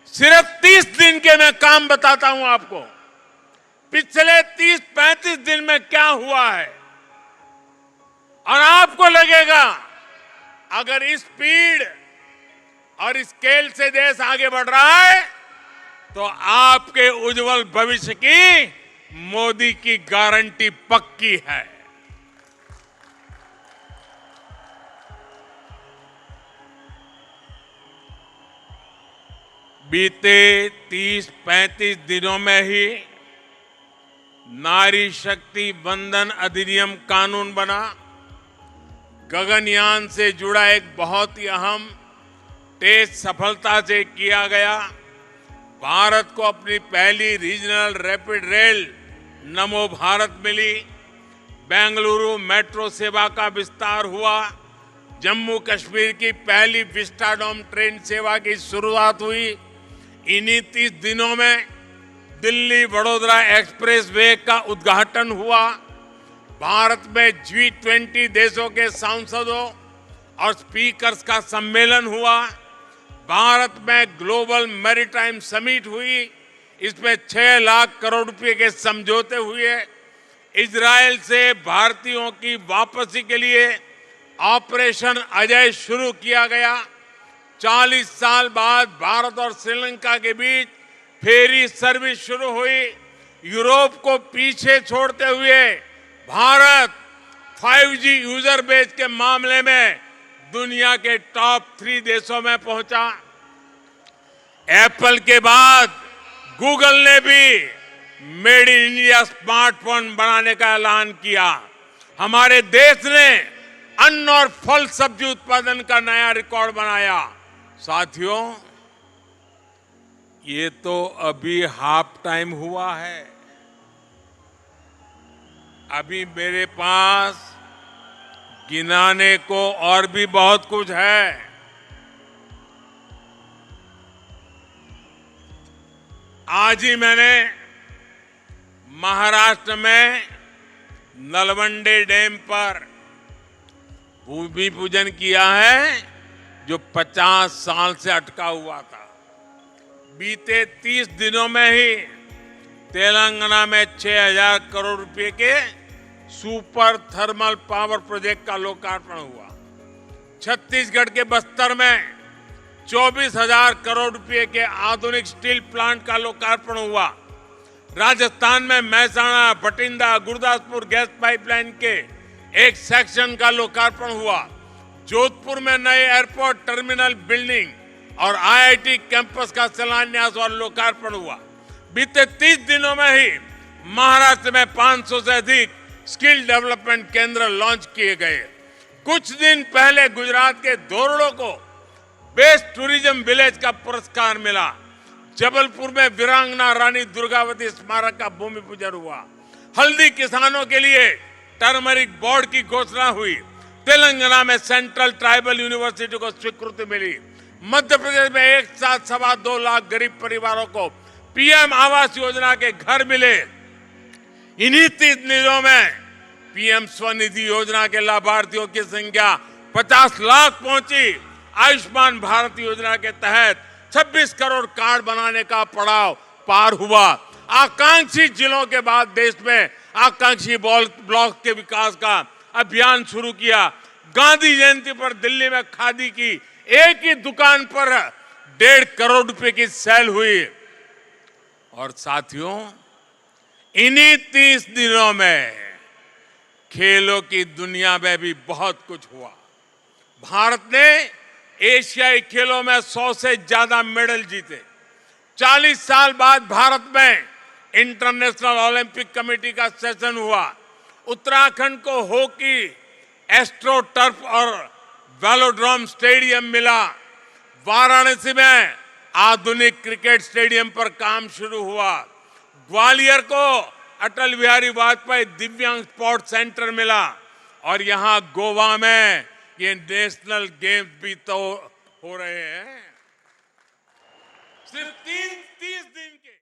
सिर्फ 30 दिन के मैं काम बताता हूं आपको। पिछले 30-35 दिन में क्या हुआ है और आपको लगेगा अगर इस स्पीड और स्केल से देश आगे बढ़ रहा है तो आपके उज्जवल भविष्य की मोदी की गारंटी पक्की है। बीते 30-35 दिनों में ही नारी शक्ति वंदन अधिनियम कानून बना। गगनयान से जुड़ा एक बहुत ही अहम टेस्ट सफलता से किया गया। भारत को अपनी पहली रीजनल रैपिड रेल नमो भारत मिली। बेंगलुरु मेट्रो सेवा का विस्तार हुआ। जम्मू कश्मीर की पहली विस्टाडोम ट्रेन सेवा की शुरुआत हुई। इन्हीं 30 दिनों में दिल्ली वडोदरा एक्सप्रेस वे का उद्घाटन हुआ। भारत में G20 देशों के सांसदों और स्पीकर्स का सम्मेलन हुआ। भारत में ग्लोबल मैरीटाइम समिट हुई। इसमें 6 लाख करोड़ रुपए के समझौते हुए। इजरायल से भारतीयों की वापसी के लिए ऑपरेशन अजय शुरू किया गया। 40 साल बाद भारत और श्रीलंका के बीच फेरी सर्विस शुरू हुई। यूरोप को पीछे छोड़ते हुए भारत 5G यूजर बेस के मामले में दुनिया के टॉप 3 देशों में पहुंचा। एप्पल के बाद गूगल ने भी मेड इन इंडिया स्मार्टफोन बनाने का ऐलान किया। हमारे देश ने अन्न और फल सब्जी उत्पादन का नया रिकॉर्ड बनाया। साथियों, ये तो अभी हाफ टाइम हुआ है। अभी मेरे पास गिनाने को और भी बहुत कुछ है। आज ही मैंने महाराष्ट्र में नलवंडे डैम पर भूमि पूजन किया है, जो 50 साल से अटका हुआ था। बीते 30 दिनों में ही तेलंगाना में 6,000 करोड़ रुपए के सुपर थर्मल पावर प्रोजेक्ट का लोकार्पण हुआ। छत्तीसगढ़ के बस्तर में 24,000 करोड़ रुपए के आधुनिक स्टील प्लांट का लोकार्पण हुआ। राजस्थान में महसाणा, बठिंडा, गुरदासपुर गैस पाइपलाइन के एक सेक्शन का लोकार्पण हुआ। जोधपुर में नए एयरपोर्ट टर्मिनल बिल्डिंग और IIT कैंपस का शिलान्यास और लोकार्पण हुआ। बीते 30 दिनों में ही महाराष्ट्र में 500 से अधिक स्किल डेवलपमेंट केंद्र लॉन्च किए गए। कुछ दिन पहले गुजरात के धोरडो को बेस्ट टूरिज्म विलेज का पुरस्कार मिला। जबलपुर में वीरांगना रानी दुर्गावती स्मारक का भूमि पूजन हुआ। हल्दी किसानों के लिए टर्मरिक बोर्ड की घोषणा हुई। तेलंगाना में सेंट्रल ट्राइबल यूनिवर्सिटी को स्वीकृति मिली। मध्य प्रदेश में एक साथ 2.25 लाख गरीब परिवारों को PM आवास योजना के घर मिले। इन्हीं 30 दिनों में PM स्वनिधि योजना के लाभार्थियों की संख्या 50 लाख पहुंची। आयुष्मान भारत योजना के तहत 26 करोड़ कार्ड बनाने का पड़ाव पार हुआ। आकांक्षी जिलों के बाद देश में आकांक्षी ब्लॉक के विकास का अभियान शुरू किया। गांधी जयंती पर दिल्ली में खादी की एक ही दुकान पर 1.5 करोड़ रुपए की सेल हुई। और साथियों, इन्हीं 30 दिनों में खेलों की दुनिया में भी बहुत कुछ हुआ। भारत ने एशियाई खेलों में 100 से ज्यादा मेडल जीते। 40 साल बाद भारत में इंटरनेशनल ओलंपिक कमेटी का सेशन हुआ। उत्तराखंड को हॉकी, एस्ट्रो टर्फ और वेलोड्रोम स्टेडियम मिला। वाराणसी में आधुनिक क्रिकेट स्टेडियम पर काम शुरू हुआ। ग्वालियर को अटल बिहारी वाजपेयी दिव्यांग स्पोर्ट्स सेंटर मिला। और यहां गोवा में ये नेशनल गेम्स भी तो हो रहे हैं। सिर्फ 30 दिन के